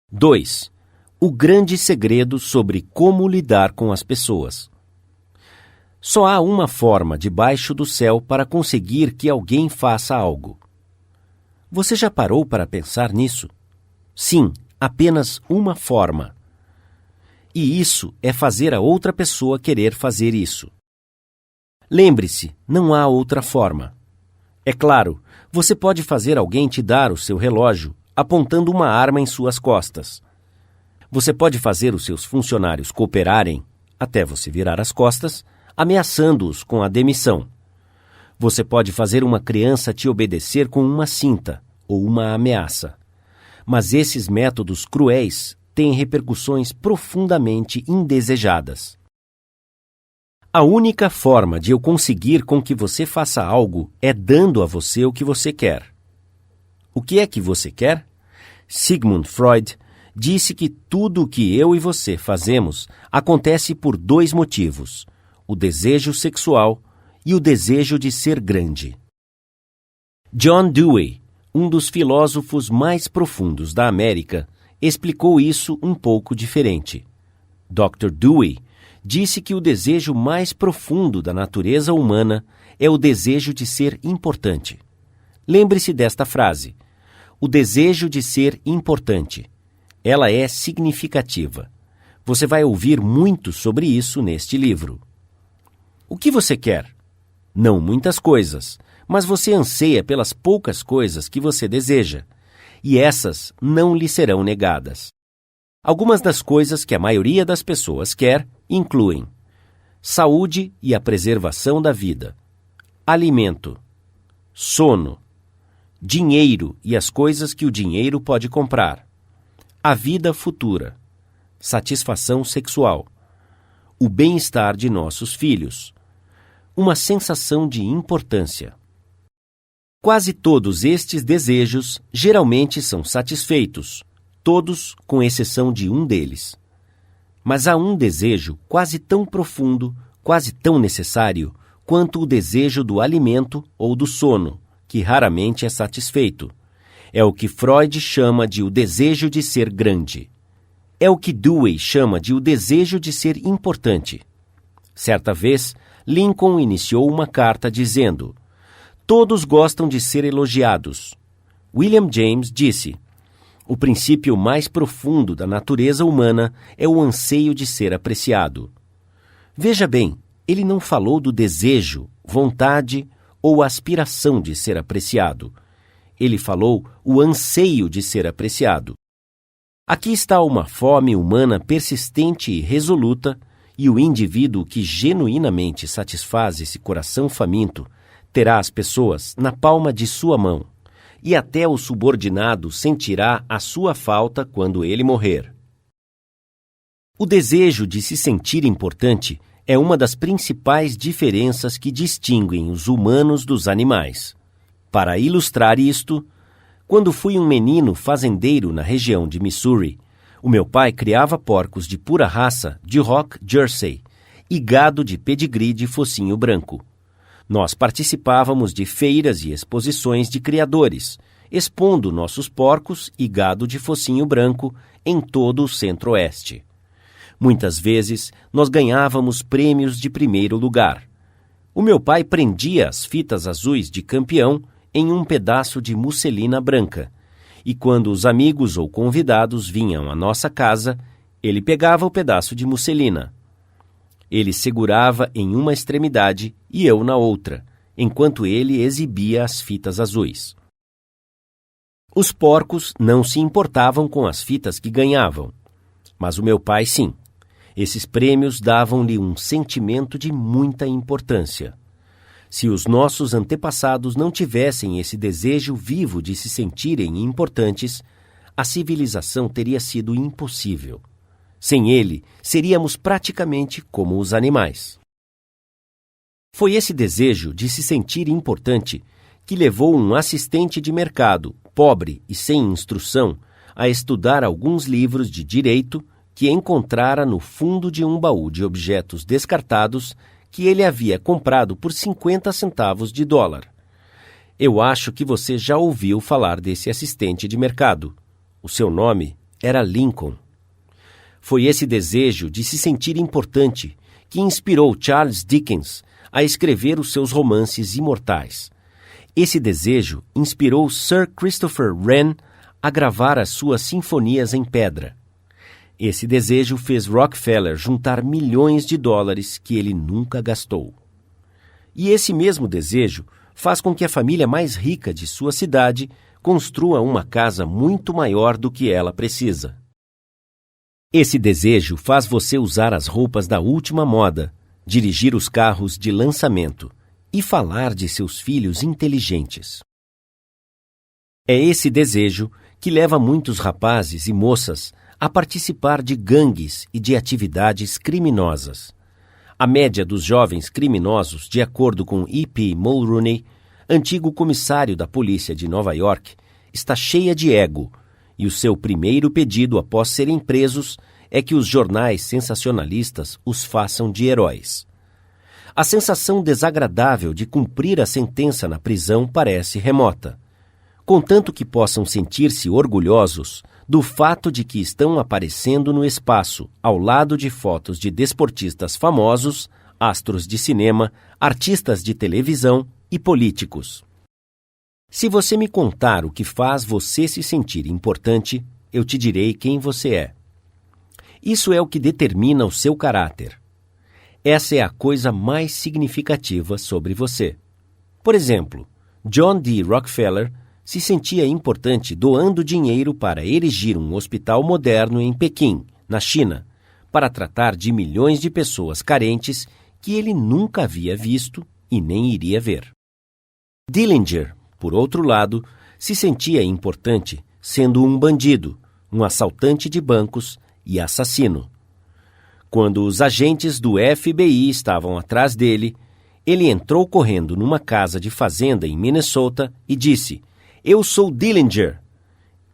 2. O grande segredo sobre como lidar com as pessoas. Só há uma forma debaixo do céu para conseguir que alguém faça algo. Você já parou para pensar nisso? Sim, apenas uma forma. E isso é fazer a outra pessoa querer fazer isso. Lembre-se, não há outra forma. É claro, você pode fazer alguém te dar o seu relógio apontando uma arma em suas costas. Você pode fazer os seus funcionários cooperarem, até você virar as costas, ameaçando-os com a demissão. Você pode fazer uma criança te obedecer com uma cinta ou uma ameaça. Mas esses métodos cruéis têm repercussões profundamente indesejadas. A única forma de eu conseguir com que você faça algo é dando a você o que você quer. O que é que você quer? Sigmund Freud disse que tudo o que eu e você fazemos acontece por dois motivos: o desejo sexual e o desejo de ser grande. John Dewey, um dos filósofos mais profundos da América, explicou isso um pouco diferente. Dr. Dewey disse que o desejo mais profundo da natureza humana é o desejo de ser importante. Lembre-se desta frase: o desejo de ser importante. Ela é significativa. Você vai ouvir muito sobre isso neste livro. O que você quer? Não muitas coisas, mas você anseia pelas poucas coisas que você deseja, e essas não lhe serão negadas. Algumas das coisas que a maioria das pessoas quer incluem saúde e a preservação da vida, alimento, sono, dinheiro e as coisas que o dinheiro pode comprar, a vida futura, satisfação sexual, o bem-estar de nossos filhos, uma sensação de importância. Quase todos estes desejos geralmente são satisfeitos, todos com exceção de um deles. Mas há um desejo quase tão profundo, quase tão necessário, quanto o desejo do alimento ou do sono, que raramente é satisfeito. É o que Freud chama de o desejo de ser grande. É o que Dewey chama de o desejo de ser importante. Certa vez, Lincoln iniciou uma carta dizendo: todos gostam de ser elogiados. William James disse: o princípio mais profundo da natureza humana é o anseio de ser apreciado. Veja bem, ele não falou do desejo, vontade ou aspiração de ser apreciado. Ele falou o anseio de ser apreciado. Aqui está uma fome humana persistente e resoluta, e o indivíduo que genuinamente satisfaz esse coração faminto terá as pessoas na palma de sua mão, e até o subordinado sentirá a sua falta quando ele morrer. O desejo de se sentir importante é uma das principais diferenças que distinguem os humanos dos animais. Para ilustrar isto, quando fui um menino fazendeiro na região de Missouri, o meu pai criava porcos de pura raça de Rock Jersey e gado de pedigree de focinho branco. Nós participávamos de feiras e exposições de criadores, expondo nossos porcos e gado de focinho branco em todo o centro-oeste. Muitas vezes, nós ganhávamos prêmios de primeiro lugar. O meu pai prendia as fitas azuis de campeão em um pedaço de musselina branca, e quando os amigos ou convidados vinham à nossa casa, ele pegava o pedaço de musselina. Ele segurava em uma extremidade e eu na outra, enquanto ele exibia as fitas azuis. Os porcos não se importavam com as fitas que ganhavam, mas o meu pai sim. Esses prêmios davam-lhe um sentimento de muita importância. Se os nossos antepassados não tivessem esse desejo vivo de se sentirem importantes, a civilização teria sido impossível. Sem ele, seríamos praticamente como os animais. Foi esse desejo de se sentir importante que levou um assistente de mercado, pobre e sem instrução, a estudar alguns livros de direito que encontrara no fundo de um baú de objetos descartados que ele havia comprado por 50 centavos de dólar. Eu acho que você já ouviu falar desse assistente de mercado. O seu nome era Lincoln. Foi esse desejo de se sentir importante que inspirou Charles Dickens a escrever os seus romances imortais. Esse desejo inspirou Sir Christopher Wren a gravar as suas sinfonias em pedra. Esse desejo fez Rockefeller juntar milhões de dólares que ele nunca gastou. E esse mesmo desejo faz com que a família mais rica de sua cidade construa uma casa muito maior do que ela precisa. Esse desejo faz você usar as roupas da última moda, dirigir os carros de lançamento e falar de seus filhos inteligentes. É esse desejo que leva muitos rapazes e moças a participar de gangues e de atividades criminosas. A média dos jovens criminosos, de acordo com E.P. Mulrooney, antigo comissário da polícia de Nova York, está cheia de ego, e o seu primeiro pedido após serem presos é que os jornais sensacionalistas os façam de heróis. A sensação desagradável de cumprir a sentença na prisão parece remota, contanto que possam sentir-se orgulhosos do fato de que estão aparecendo no espaço ao lado de fotos de desportistas famosos, astros de cinema, artistas de televisão e políticos. Se você me contar o que faz você se sentir importante, eu te direi quem você é. Isso é o que determina o seu caráter. Essa é a coisa mais significativa sobre você. Por exemplo, John D. Rockefeller se sentia importante doando dinheiro para erigir um hospital moderno em Pequim, na China, para tratar de milhões de pessoas carentes que ele nunca havia visto e nem iria ver. Dillinger, por outro lado, se sentia importante sendo um bandido, um assaltante de bancos e assassino. Quando os agentes do FBI estavam atrás dele, ele entrou correndo numa casa de fazenda em Minnesota e disse: "Eu sou Dillinger."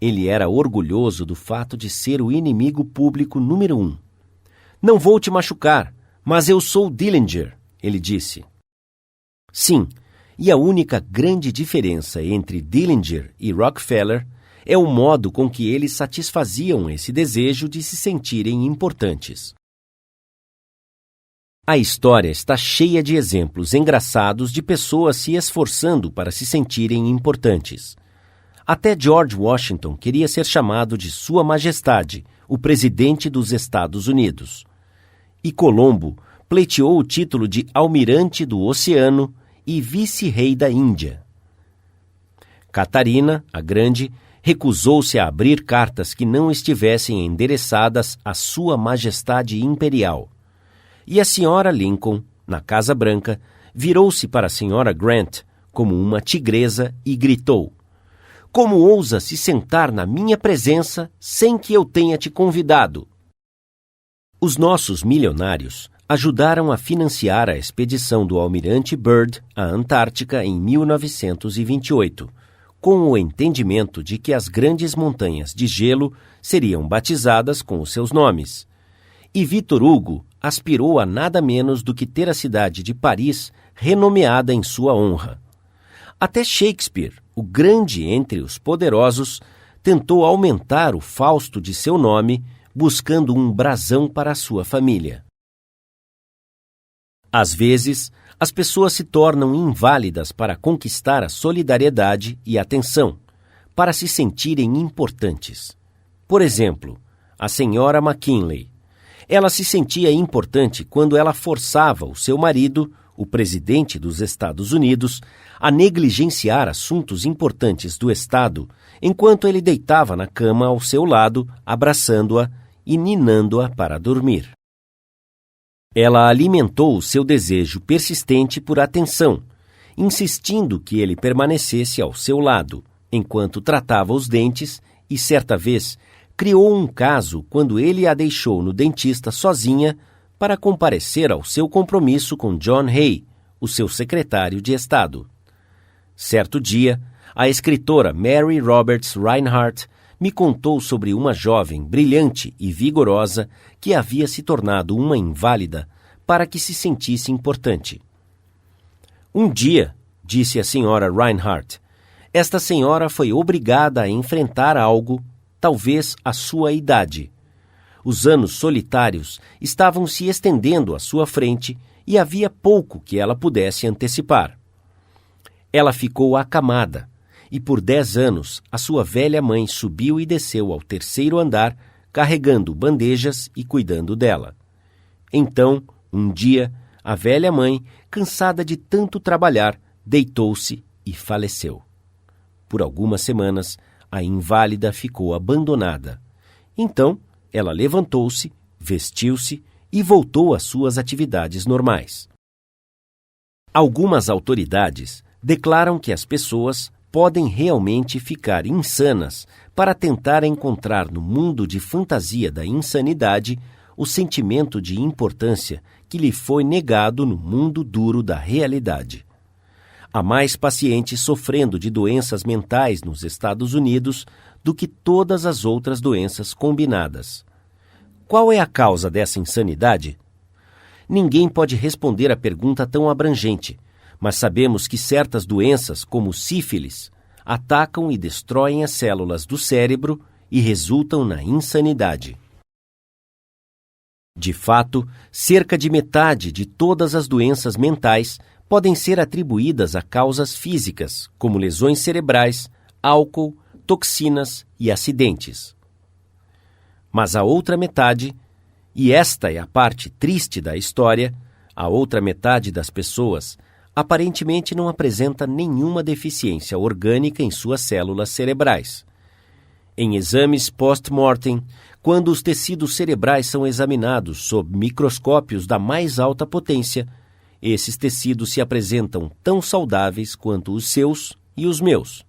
Ele era orgulhoso do fato de ser o inimigo público número 1. "Não vou te machucar, mas eu sou Dillinger", ele disse. Sim, e a única grande diferença entre Dillinger e Rockefeller é o modo com que eles satisfaziam esse desejo de se sentirem importantes. A história está cheia de exemplos engraçados de pessoas se esforçando para se sentirem importantes. Até George Washington queria ser chamado de Sua Majestade, o presidente dos Estados Unidos. E Colombo pleiteou o título de Almirante do Oceano e Vice-Rei da Índia. Catarina, a Grande, recusou-se a abrir cartas que não estivessem endereçadas à Sua Majestade Imperial. E a senhora Lincoln, na Casa Branca, virou-se para a senhora Grant como uma tigresa e gritou: "Como ousa se sentar na minha presença sem que eu tenha te convidado?" Os nossos milionários ajudaram a financiar a expedição do almirante Byrd à Antártica em 1928, com o entendimento de que as grandes montanhas de gelo seriam batizadas com os seus nomes. E Victor Hugo aspirou a nada menos do que ter a cidade de Paris renomeada em sua honra. Até Shakespeare, o grande entre os poderosos, tentou aumentar o Fausto de seu nome, buscando um brasão para a sua família. Às vezes, as pessoas se tornam inválidas para conquistar a solidariedade e atenção, para se sentirem importantes. Por exemplo, a senhora McKinley. Ela se sentia importante quando ela forçava o seu marido, o presidente dos Estados Unidos, a negligenciar assuntos importantes do Estado, enquanto ele deitava na cama ao seu lado, abraçando-a e ninando-a para dormir. Ela alimentou o seu desejo persistente por atenção, insistindo que ele permanecesse ao seu lado, enquanto tratava os dentes e, certa vez, criou um caso quando ele a deixou no dentista sozinha para comparecer ao seu compromisso com John Hay, o seu secretário de Estado. Certo dia, a escritora Mary Roberts Rinehart me contou sobre uma jovem brilhante e vigorosa que havia se tornado uma inválida para que se sentisse importante. Um dia, disse a senhora Rinehart, esta senhora foi obrigada a enfrentar algo talvez a sua idade. Os anos solitários estavam se estendendo à sua frente e havia pouco que ela pudesse antecipar. Ela ficou acamada, e por 10 anos a sua velha mãe subiu e desceu ao 3º andar, carregando bandejas e cuidando dela. Então, um dia, a velha mãe, cansada de tanto trabalhar, deitou-se e faleceu. Por algumas semanas, a inválida ficou abandonada. Então, ela levantou-se, vestiu-se e voltou às suas atividades normais. Algumas autoridades declaram que as pessoas podem realmente ficar insanas para tentar encontrar no mundo de fantasia da insanidade o sentimento de importância que lhe foi negado no mundo duro da realidade. Há mais pacientes sofrendo de doenças mentais nos Estados Unidos do que todas as outras doenças combinadas. Qual é a causa dessa insanidade? Ninguém pode responder a pergunta tão abrangente, mas sabemos que certas doenças, como sífilis, atacam e destroem as células do cérebro e resultam na insanidade. De fato, cerca de metade de todas as doenças mentais podem ser atribuídas a causas físicas, como lesões cerebrais, álcool, toxinas e acidentes. Mas a outra metade, e esta é a parte triste da história, a outra metade das pessoas aparentemente não apresenta nenhuma deficiência orgânica em suas células cerebrais. Em exames post-mortem, quando os tecidos cerebrais são examinados sob microscópios da mais alta potência, esses tecidos se apresentam tão saudáveis quanto os seus e os meus.